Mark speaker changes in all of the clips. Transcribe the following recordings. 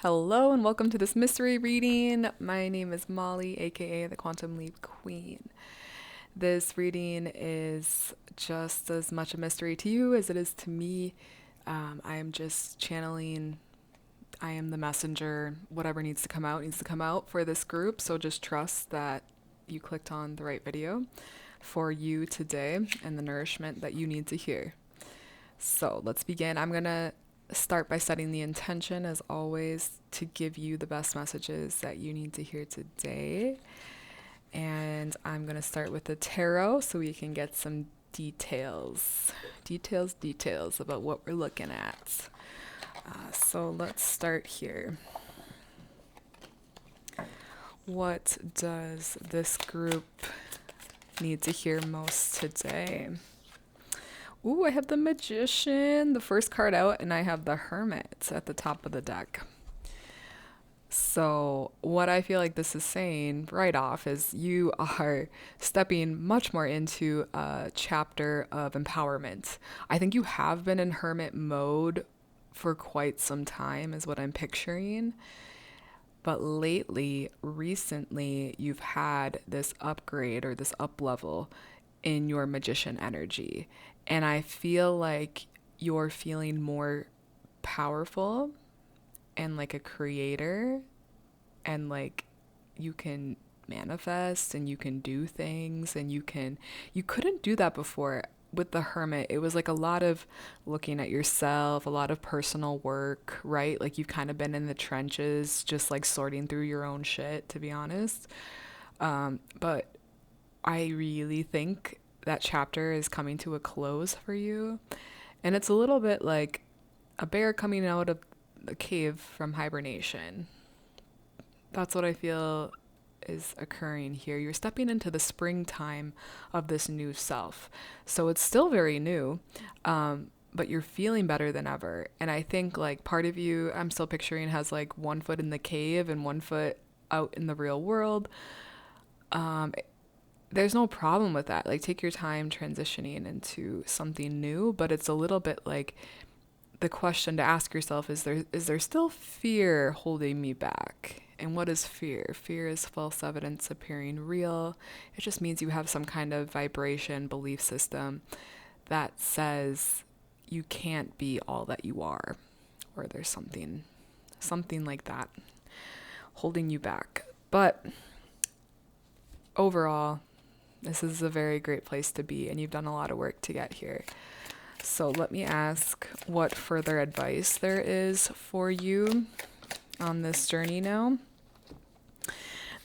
Speaker 1: Hello and welcome to this mystery reading. My name is Molly, aka the Quantum Leap Queen. This reading is just as much a mystery to you as it is to me. I am just channeling, I am the messenger. Whatever needs to come out for this group. So just trust that you clicked on the right video for you today and the nourishment that you need to hear. So let's begin. I'm going to start by setting the intention, as always, to give you the best messages that you need to hear today. And I'm going to start with the tarot so we can get some details about what we're looking at. So let's start here. What does this group need to hear most today? Ooh, I have the Magician, the first card out, and I have the Hermit at the top of the deck. So, what I feel like this is saying right off is you are stepping much more into a chapter of empowerment. I think you have been in Hermit mode for quite some time, is what I'm picturing. But recently, you've had this upgrade or this up level in your Magician energy. And I feel like you're feeling more powerful and like a creator, and like you can manifest and you can do things, and you couldn't do that before. With the Hermit, it was like a lot of looking at yourself, a lot of personal work, right? Like you've kind of been in the trenches, just like sorting through your own shit, to be honest. But I really think that chapter is coming to a close for you. And it's a little bit like a bear coming out of the cave from hibernation. That's what I feel is occurring here. You're stepping into the springtime of this new self. So it's still very new, but you're feeling better than ever. And I think like part of you, I'm still picturing, has like one foot in the cave and one foot out in the real world. There's no problem with that. Like, take your time transitioning into something new, but it's a little bit like the question to ask yourself is there still fear holding me back? And what is fear? Fear is false evidence appearing real. It just means you have some kind of vibration belief system that says you can't be all that you are, or there's something like that holding you back. But overall, this is a very great place to be, and you've done a lot of work to get here. So let me ask what further advice there is for you on this journey now.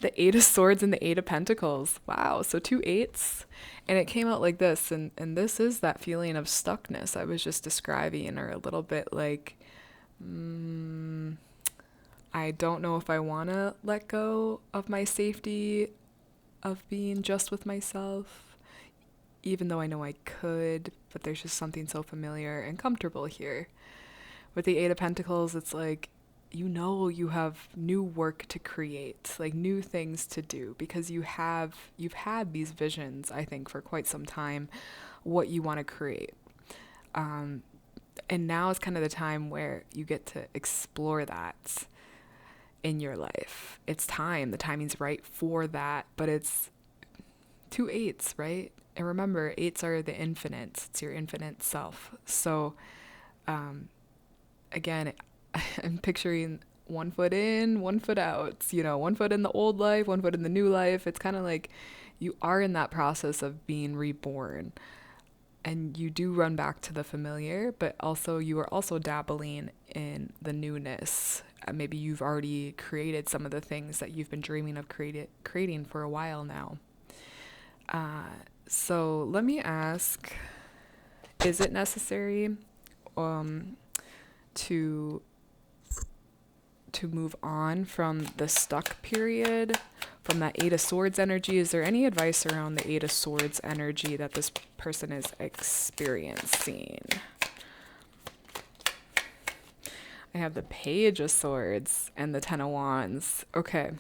Speaker 1: The Eight of Swords and the Eight of Pentacles. Wow, so two eights. And it came out like this, and this is that feeling of stuckness I was just describing, or a little bit like, I don't know if I want to let go of my safety of being just with myself, even though I know I could, but there's just something so familiar and comfortable here. With the Eight of Pentacles, it's like, you have new work to create, like new things to do, because you've had these visions, I think, for quite some time, what you want to create. And now is kind of the time where you get to explore that in your life. It's time. The timing's right for that, but it's two eights, right? And remember, eights are the infinite. It's your infinite self. So, again, I'm picturing one foot in, one foot out, one foot in the old life, one foot in the new life. It's kind of like you are in that process of being reborn, and you do run back to the familiar, but also you are also dabbling in the newness. Maybe you've already created some of the things that you've been dreaming of creating for a while now. So let me ask, is it necessary to move on from the stuck period, from that Eight of Swords energy? Is there any advice around the Eight of Swords energy that this person is experiencing? I have the Page of Swords and the Ten of Wands. Okay.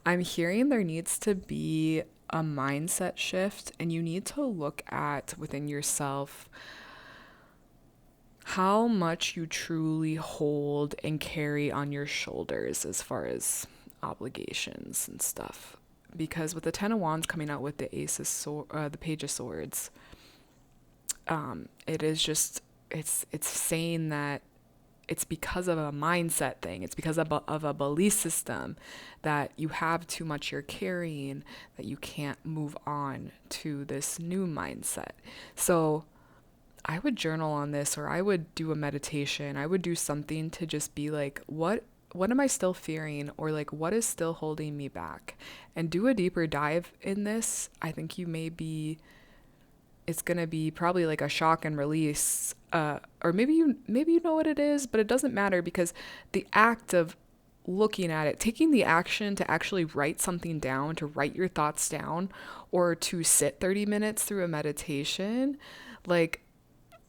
Speaker 1: I'm hearing there needs to be a mindset shift, and you need to look at within yourself how much you truly hold and carry on your shoulders as far as obligations and stuff. Because with the Ten of Wands coming out with the Page of Swords, it is just it's saying that it's because of a mindset thing. It's because of a belief system that you have too much you're carrying, that you can't move on to this new mindset. So I would journal on this, or I would do a meditation. I would do something to just be like, what am I still fearing, or like what is still holding me back? And do a deeper dive in this. I think it's going to be probably like a shock and release, or maybe you know what it is, but it doesn't matter, because the act of looking at it, taking the action to actually write something down, to write your thoughts down, or to sit 30 minutes through a meditation, like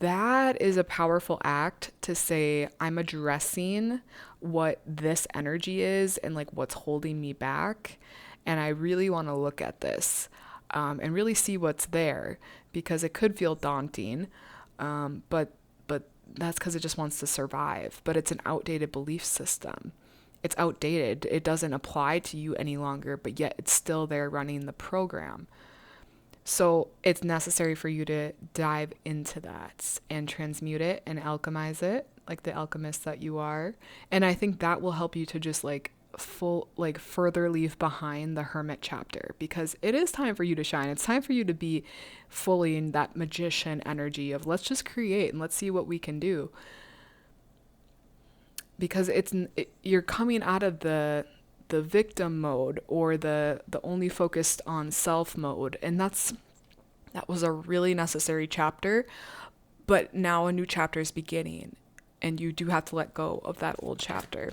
Speaker 1: that is a powerful act to say, I'm addressing what this energy is and like what's holding me back. And I really want to look at this, and really see what's there, because it could feel daunting. But that's because it just wants to survive. But it's an outdated belief system. It's outdated. It doesn't apply to you any longer, but yet it's still there running the program. So it's necessary for you to dive into that and transmute it and alchemize it, like the alchemist that you are. And I think that will help you to just further leave behind the hermit chapter, because it is time for you to shine. It's time for you to be fully in that magician energy of let's just create and let's see what we can do. Because you're coming out of the victim mode, or the only focused on self mode, and that was a really necessary chapter, but now a new chapter is beginning, and you do have to let go of that old chapter.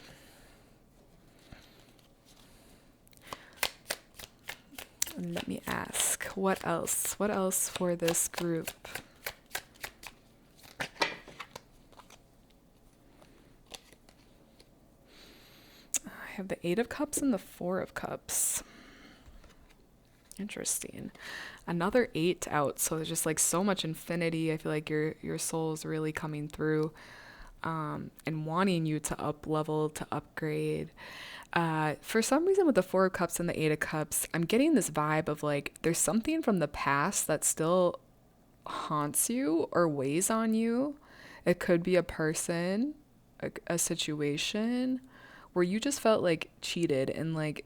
Speaker 1: And let me ask, what else for this group? I have the Eight of Cups and the Four of Cups. Interesting. Another 8 out, so there's just like so much infinity. I feel like your soul is really coming through, and wanting you to up level, to upgrade. For some reason with the Four of Cups and the Eight of Cups, I'm getting this vibe of like there's something from the past that still haunts you or weighs on you. It could be a person, a situation where you just felt like cheated, and like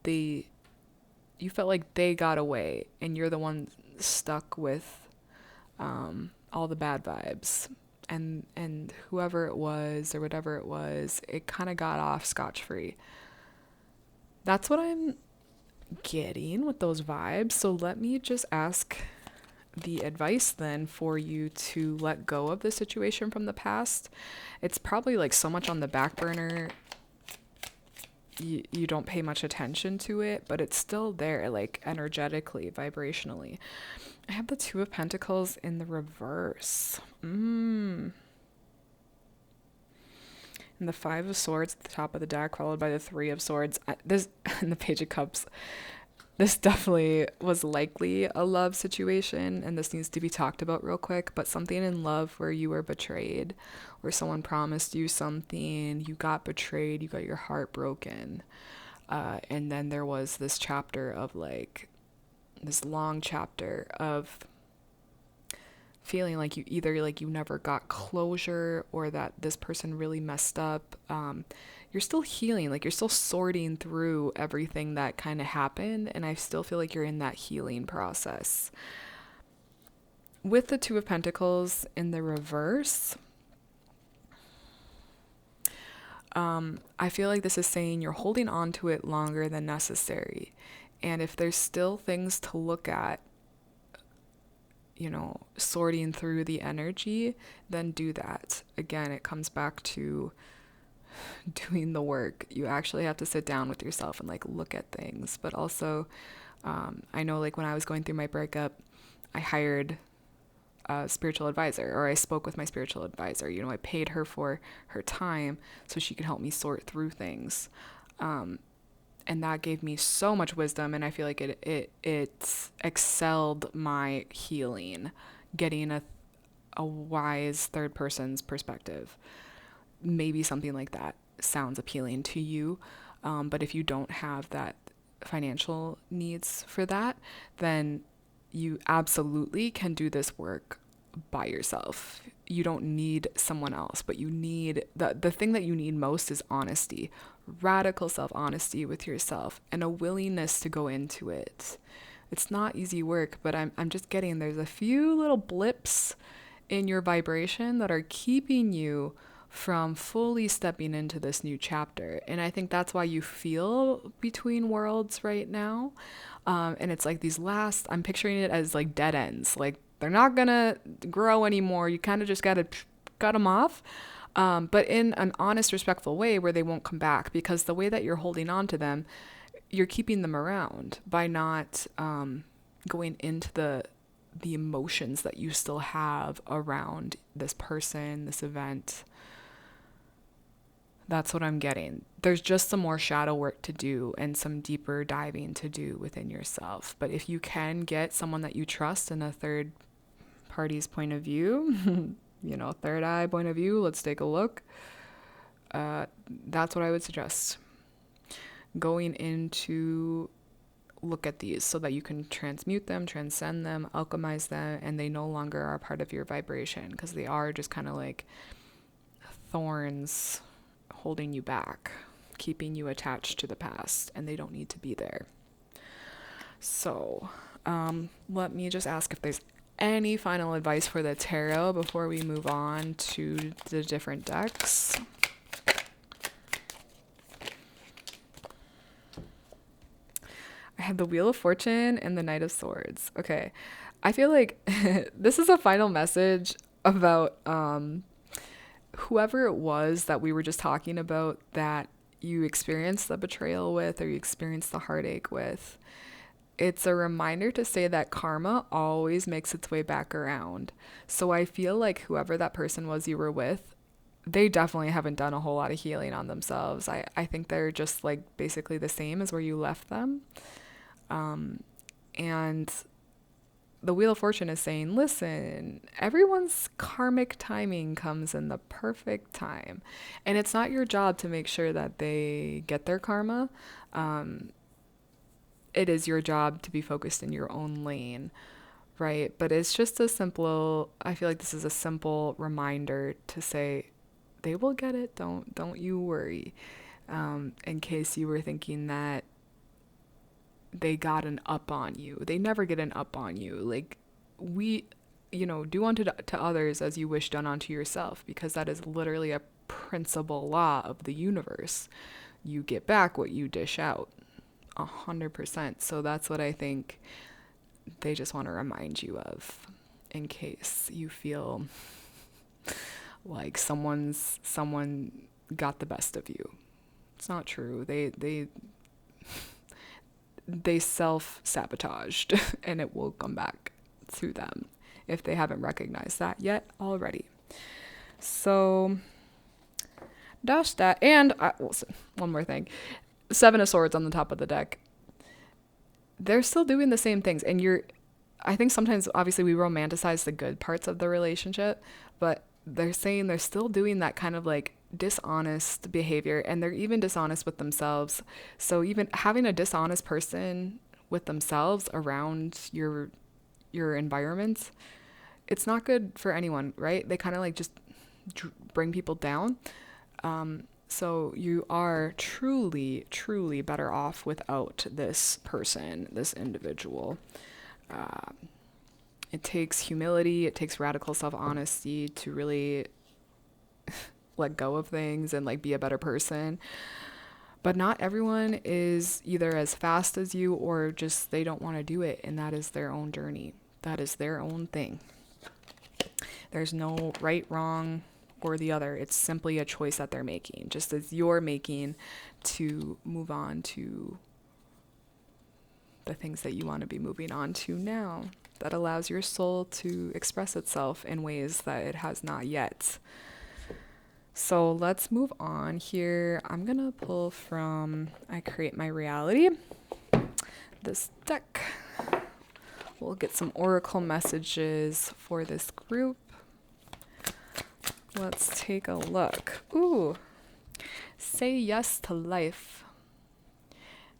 Speaker 1: you felt like they got away and you're the one stuck with all the bad vibes, and whoever it was or whatever it was, it kind of got off scotch-free. That's what I'm getting with those vibes. So let me just ask the advice then for you to let go of the situation from the past. It's probably like so much on the back burner, you don't pay much attention to it, but it's still there, like energetically, vibrationally. I have the Two of Pentacles in the reverse. And the Five of Swords at the top of the deck, followed by the Three of Swords. This and the Page of Cups. This definitely was likely a love situation, and this needs to be talked about real quick, but something in love where you were betrayed, where someone promised you something, you got betrayed, you got your heart broken. And then there was this chapter of like, this long chapter of feeling like you never got closure, or that this person really messed up. You're still healing, like you're still sorting through everything that kind of happened, and I still feel like you're in that healing process. With the Two of Pentacles in the reverse, I feel like this is saying you're holding on to it longer than necessary. And if there's still things to look at, sorting through the energy, then do that. Again, it comes back to doing the work. You actually have to sit down with yourself and like look at things. But also, I know like when I was going through my breakup, I hired a spiritual advisor, or I spoke with my spiritual advisor. I paid her for her time so she could help me sort through things. And that gave me so much wisdom, and I feel like it excelled my healing, getting a wise third person's perspective. Maybe something like that sounds appealing to you. But if you don't have that financial needs for that, then you absolutely can do this work by yourself. You don't need someone else, but you need the thing that you need most is honesty, radical self-honesty with yourself, and a willingness to go into it. It's not easy work, but I'm just getting there's a few little blips in your vibration that are keeping you from fully stepping into this new chapter. And I think that's why you feel between worlds right now. And it's like these last, I'm picturing it as like dead ends. Like they're not gonna grow anymore. You kind of just gotta cut them off. But in an honest, respectful way where they won't come back, because the way that you're holding on to them, you're keeping them around by not going into the emotions that you still have around this person, this event. That's what I'm getting. There's just some more shadow work to do and some deeper diving to do within yourself. But if you can get someone that you trust in a third party's point of view, third eye point of view, let's take a look. That's what I would suggest. Going into look at these so that you can transmute them, transcend them, alchemize them, and they no longer are part of your vibration, because they are just kind of like thorns holding you back, keeping you attached to the past, and they don't need to be there. So let me just ask if there's any final advice for the tarot before we move on to the different decks. I have the Wheel of Fortune and the Knight of Swords. Okay. I feel like this is a final message about whoever it was that we were just talking about that you experienced the betrayal with, or you experienced the heartache with. It's a reminder to say that karma always makes its way back around. So I feel like whoever that person was you were with, they definitely haven't done a whole lot of healing on themselves. I think they're just like basically the same as where you left them. And the Wheel of Fortune is saying, listen, everyone's karmic timing comes in the perfect time. And it's not your job to make sure that they get their karma. It is your job to be focused in your own lane, right? But it's just I feel like this is a simple reminder to say, they will get it. Don't you worry. In case you were thinking that they got an up on you. They never get an up on you. Like, do unto to others as you wish done unto yourself, because that is literally a principal law of the universe. You get back what you dish out, 100%. So that's what I think they just want to remind you of, in case you feel like someone got the best of you. It's not true. They self-sabotaged and it will come back to them if they haven't recognized that yet already. So dash that. And one more thing. 7 of Swords on the top of the deck. They're still doing the same things. And I think sometimes obviously we romanticize the good parts of the relationship, but they're saying they're still doing that kind of like dishonest behavior, and they're even dishonest with themselves. So even having a dishonest person with themselves around your environment, it's not good for anyone, right? They kind of like just bring people down. So you are truly, truly better off without this person, this individual. It takes humility, it takes radical self-honesty to really let go of things and like be a better person. But not everyone is either as fast as you, or just they don't want to do it, and that is their own journey. That is their own thing. There's no right, wrong, or the other. It's simply a choice that they're making, just as you're making to move on to the things that you want to be moving on to now, that allows your soul to express itself in ways that it has not yet. So let's move on here. I'm going to pull from I Create My Reality, this deck. We'll get some oracle messages for this group. Let's take a look. Ooh, say yes to life.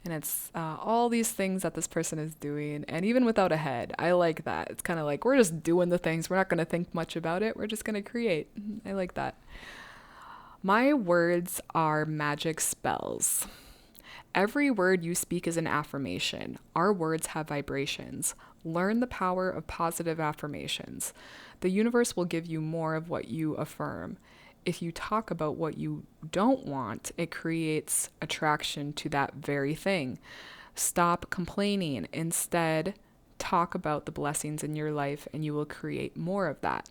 Speaker 1: And it's all these things that this person is doing, and even without a head. I like that. It's kind of like we're just doing the things. We're not going to think much about it. We're just going to create. I like that. My words are magic spells. Every word you speak is an affirmation. Our words have vibrations. Learn the power of positive affirmations. The universe will give you more of what you affirm. If you talk about what you don't want, it creates attraction to that very thing. Stop complaining. Instead, talk about the blessings in your life and you will create more of that.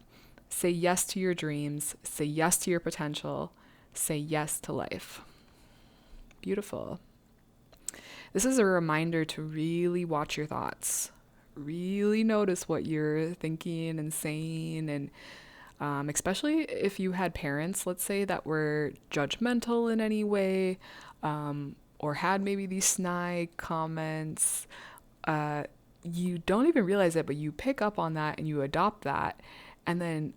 Speaker 1: Say yes to your dreams. Say yes to your potential. Say yes to life. Beautiful. This is a reminder to really watch your thoughts. Really notice what you're thinking and saying, and especially if you had parents, let's say, that were judgmental in any way, or had maybe these snide comments. You don't even realize it, but you pick up on that and you adopt that, and then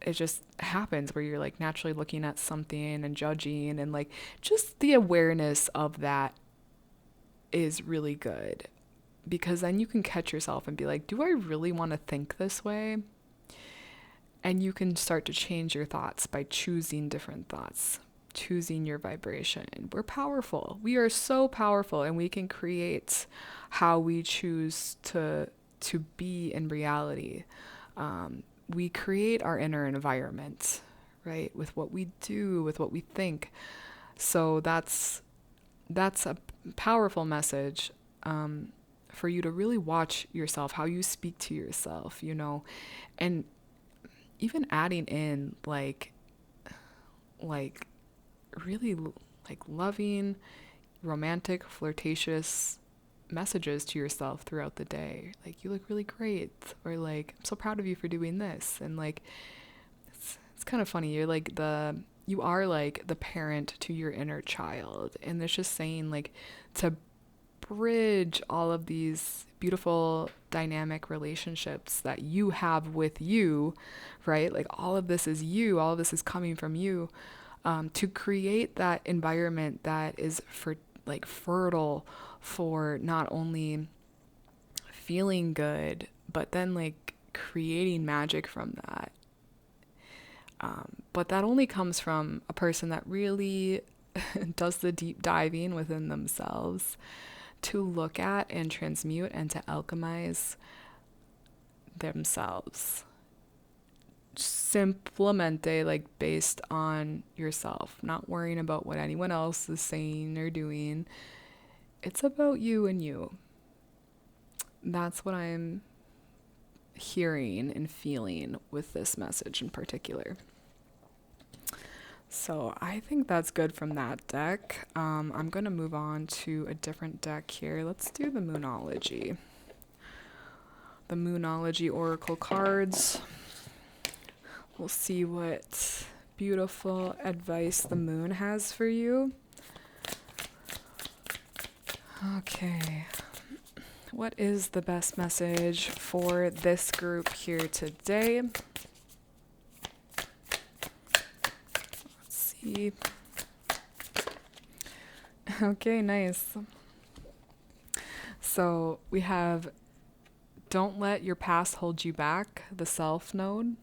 Speaker 1: it just happens where you're like naturally looking at something and judging, and like just the awareness of that is really good, because then you can catch yourself and be like, do I really want to think this way? And you can start to change your thoughts by choosing different thoughts, choosing your vibration. We're powerful. We are so powerful, and we can create how we choose to be in reality. We create our inner environment, right? With what we do, with what we think. So that's a powerful message, for you to really watch yourself, how you speak to yourself, and even adding in like really like loving, romantic, flirtatious messages to yourself throughout the day. Like, you look really great, or like, I'm so proud of you for doing this. And like, it's kind of funny. You are like the parent to your inner child. And it's just saying, like, to bridge all of these beautiful dynamic relationships that you have with you, right? Like, all of this is you, all of this is coming from you, to create that environment that is fertile for not only feeling good, but then like creating magic from that. But that only comes from a person that really does the deep diving within themselves to look at and transmute and to alchemize themselves. Simplemente, like, based on yourself, not worrying about what anyone else is saying or doing. It's about you and you. That's what I'm hearing and feeling with this message in particular. So I think that's good from that deck. I'm going to move on to a different deck here. Let's do the Moonology. The Moonology Oracle cards. We'll see what beautiful advice the moon has for you. Okay. What is the best message for this group here today? Let's see. Okay, nice. So we have don't let your past hold you back, the self node.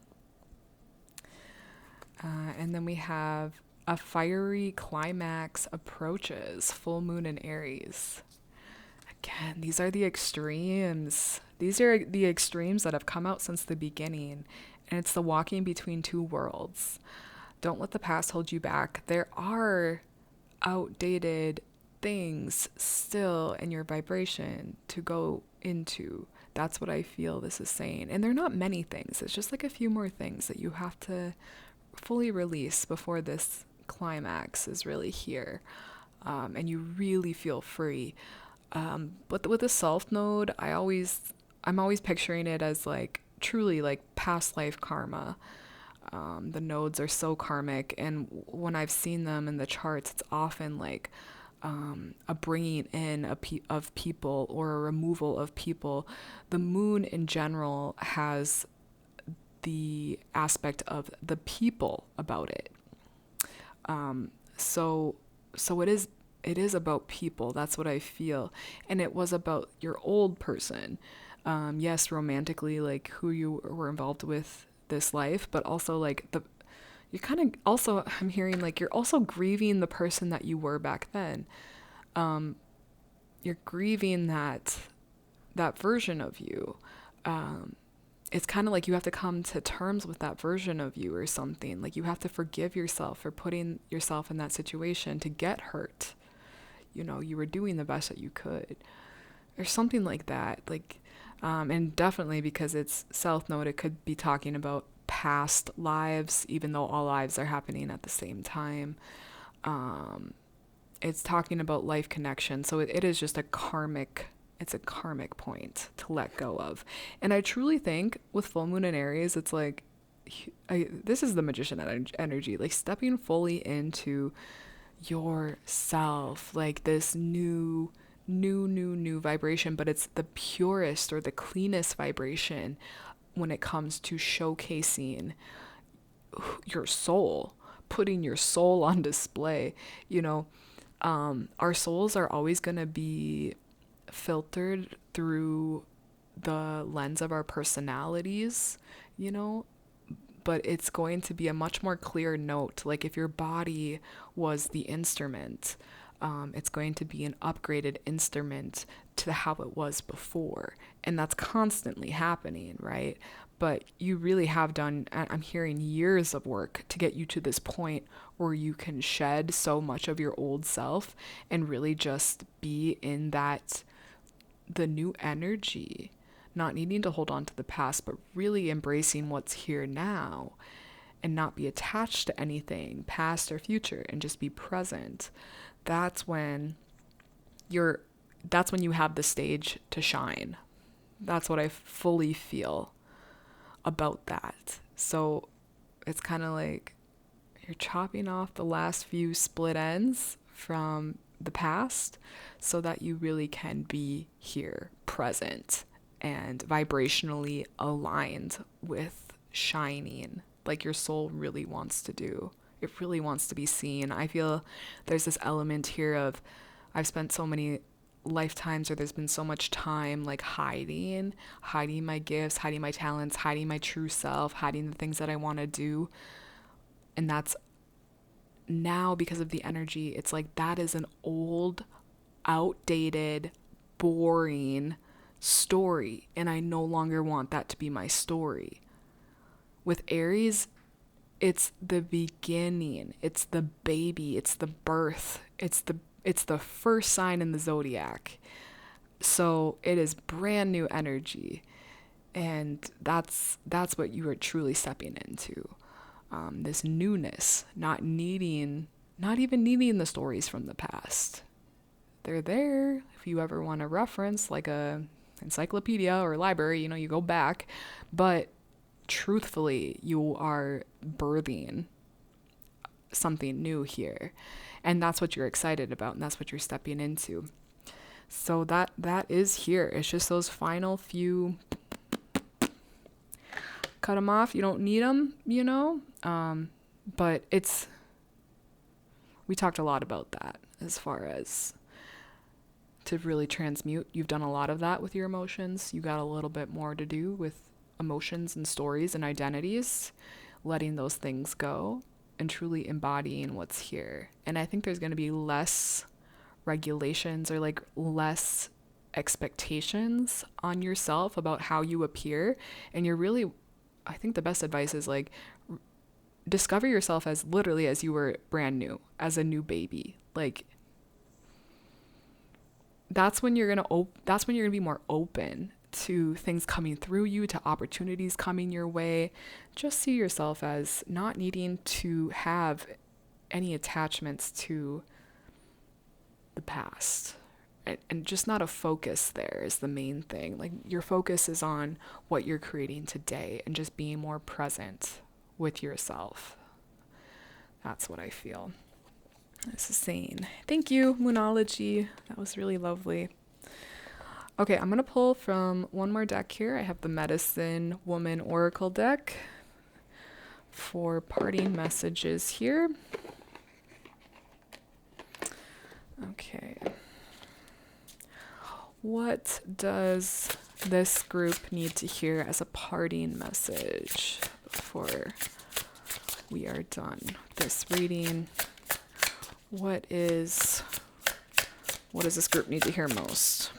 Speaker 1: And then we have a fiery climax approaches, full moon in Aries. Again, these are the extremes. These are the extremes that have come out since the beginning. And it's the walking between two worlds. Don't let the past hold you back. There are outdated things still in your vibration to go into. That's what I feel this is saying. And they're not many things. It's just like a few more things that you have to fully release before this climax is really here. And you really feel free. But with the self node, I'm always picturing it as like truly like past life karma. The nodes are so karmic, and when I've seen them in the charts, it's often like a bringing in of people or a removal of people. The moon in general has the aspect of the people about it. So it is about people. That's what I feel. And it was about your old person. Yes, romantically, like who you were involved with this life, but also like you're kind of also, I'm hearing like you're also grieving the person that you were back then. You're grieving that version of you. It's kind of like you have to come to terms with that version of you or something. Like you have to forgive yourself for putting yourself in that situation to get hurt. You were doing the best that you could, or something like that. Like, and definitely because it's South Node, it could be talking about past lives, even though all lives are happening at the same time. It's talking about life connection. So it is just it's a karmic point to let go of. And I truly think with full moon in Aries, it's like, this is the magician energy, like stepping fully into yourself, like this new vibration, but it's the purest or the cleanest vibration when it comes to showcasing your soul, putting your soul on display. Our souls are always going to be filtered through the lens of our personalities, but it's going to be a much more clear note. Like if your body was the instrument, it's going to be an upgraded instrument to how it was before. And that's constantly happening, right? But you really have done, I'm hearing, years of work to get you to this point where you can shed so much of your old self and really just be in the new energy, not needing to hold on to the past, but really embracing what's here now and not be attached to anything, past or future, and just be present. That's when you have the stage to shine. That's what I fully feel about that. So it's kind of like you're chopping off the last few split ends from the past so that you really can be here, present, and vibrationally aligned with shining like your soul really wants to do. It really wants to be seen. I feel there's this element here of I've spent so many lifetimes, or there's been so much time like hiding my gifts, hiding my talents, hiding my true self, hiding the things that I want to do. And that's now, because of the energy, it's like that is an old, outdated, boring story, and I no longer want that to be my story. With Aries, it's the beginning, it's the baby, it's the birth, it's the first sign in the zodiac. So it is brand new energy, and that's what you are truly stepping into. This newness, not even needing the stories from the past. They're there if you ever want to reference like a encyclopedia or library, you go back, but truthfully, you are birthing something new here, and that's what you're excited about, and that's what you're stepping into. So that is here. It's just those final few, cut them off. You don't need them, but we talked a lot about that as far as to really transmute. You've done a lot of that with your emotions. You got a little bit more to do with emotions and stories and identities, letting those things go and truly embodying what's here. And I think there's going to be less regulations or like less expectations on yourself about how you appear. And I think the best advice is like discover yourself as literally as you were brand new, as a new baby. Like that's when you're going to be more open to things coming through you, to opportunities coming your way. Just see yourself as not needing to have any attachments to the past, and just not a focus there is the main thing. Like your focus is on what you're creating today and just being more present with yourself. That's what I feel. This is saying. Thank you, Moonology. That was really lovely. Okay, I'm going to pull from one more deck here. I have the Medicine Woman Oracle deck for parting messages here. Okay. What does this group need to hear as a parting message before we are done with this reading? What does this group need to hear most?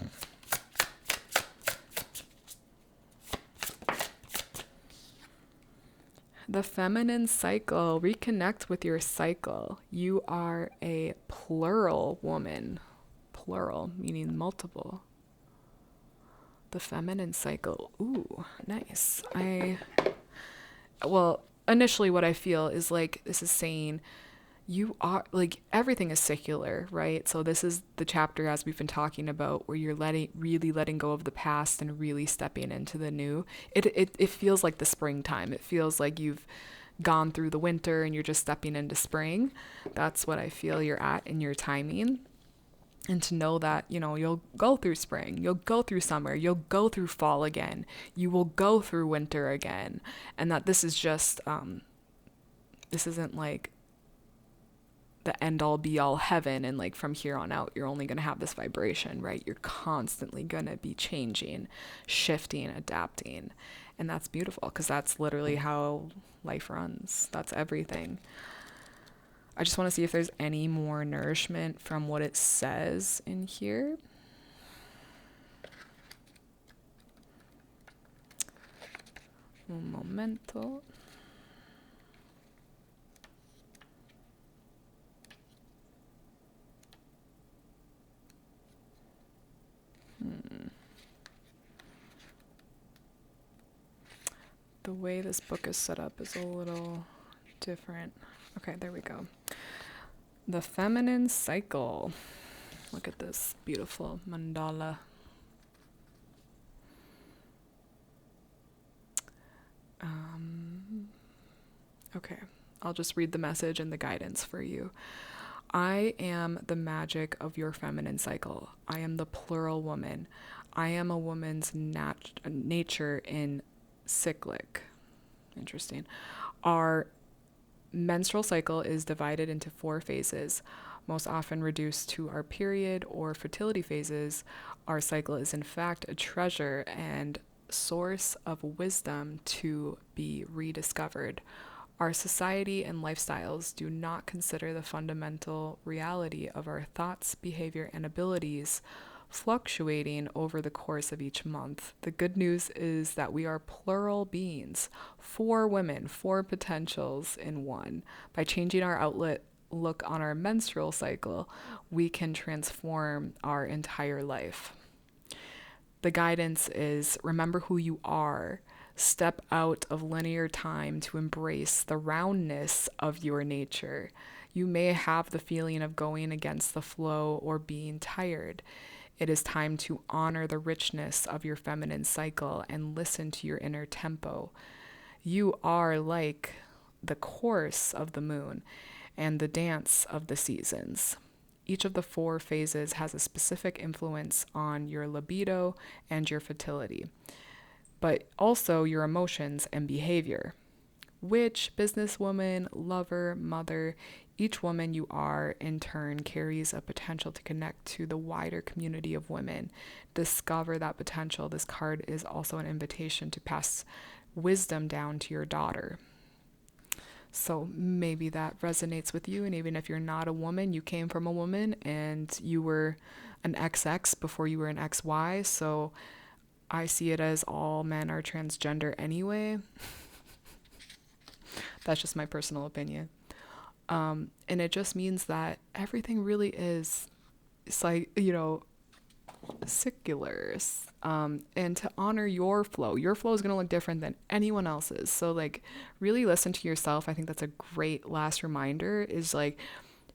Speaker 1: The feminine cycle. Reconnect with your cycle. You are a plural woman. Plural, meaning multiple. The feminine cycle. Ooh, nice. Initially what I feel is like this is saying you are, like, everything is secular, right? So this is the chapter, as we've been talking about, where you're really letting go of the past and really stepping into the new. It feels like the springtime. It feels like you've gone through the winter and you're just stepping into spring. That's what I feel you're at in your timing. And to know that, you'll go through spring, you'll go through summer, you'll go through fall again, you will go through winter again. And that this is just, this isn't like the end all be all heaven, and like from here on out you're only going to have this vibration, right? You're constantly going to be changing, shifting, adapting. And that's beautiful, because that's literally how life runs. That's everything. I just want to see if there's any more nourishment from what it says in here. Un momento. The way this book is set up is a little different. Okay, there we go. The feminine cycle. Look at this beautiful mandala. Okay, I'll just read the message and the guidance for you. I am the magic of your feminine cycle. I am the plural woman. I am a woman's nature in cyclic. Interesting. Our menstrual cycle is divided into 4 phases, most often reduced to our period or fertility phases. Our cycle is in fact a treasure and source of wisdom to be rediscovered. Our society and lifestyles do not consider the fundamental reality of our thoughts, behavior, and abilities fluctuating over the course of each month. The good news is that we are plural beings, 4 women, 4 potentials in one. By changing our outlook on our menstrual cycle, we can transform our entire life. The guidance is: remember who you are. Step out of linear time to embrace the roundness of your nature. You may have the feeling of going against the flow or being tired. It is time to honor the richness of your feminine cycle and listen to your inner tempo. You are like the course of the moon and the dance of the seasons. Each of the 4 phases has a specific influence on your libido and your fertility, but also your emotions and behavior. Witch, businesswoman, lover, mother, each woman you are, in turn, carries a potential to connect to the wider community of women. Discover that potential. This card is also an invitation to pass wisdom down to your daughter. So maybe that resonates with you, and even if you're not a woman, you came from a woman and you were an XX before you were an XY, so I see it as all men are transgender anyway. That's just my personal opinion. And it just means that everything really is, it's like, secular. And to honor your flow is going to look different than anyone else's. So like, really listen to yourself. I think that's a great last reminder, is like,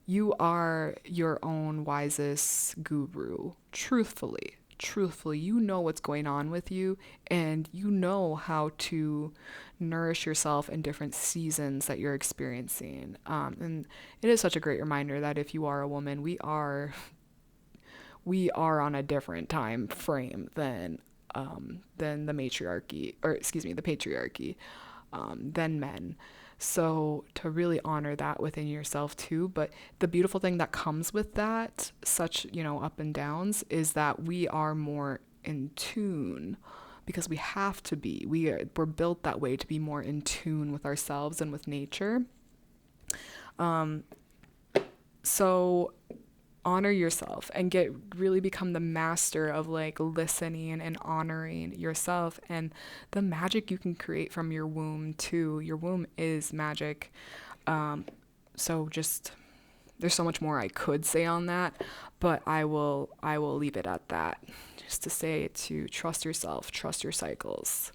Speaker 1: you are your own wisest guru. Truthfully, you know what's going on with you, and you know how to nourish yourself in different seasons that you're experiencing. And it is such a great reminder that if you are a woman, we are on a different time frame than the patriarchy, than men. So to really honor that within yourself too. But the beautiful thing that comes with that, such, up and downs, is that we are more in tune, because we have to be. We're built that way, to be more in tune with ourselves and with nature. So honor yourself and really become the master of like listening and honoring yourself, and the magic you can create from your womb too. Your womb is magic. So just, there's so much more I could say on that, but I will leave it at that. Just to say to trust yourself, trust your cycles.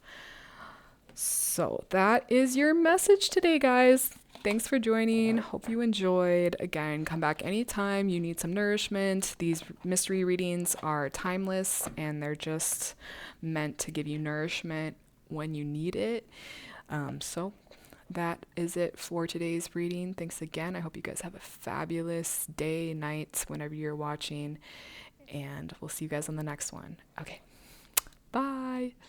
Speaker 1: So that is your message today, guys. Thanks for joining. Hope you enjoyed. Again, come back anytime you need some nourishment. These mystery readings are timeless, and they're just meant to give you nourishment when you need it. So that is it for today's reading. Thanks again. I hope you guys have a fabulous day, night, whenever you're watching, and we'll see you guys on the next one. Okay. Bye.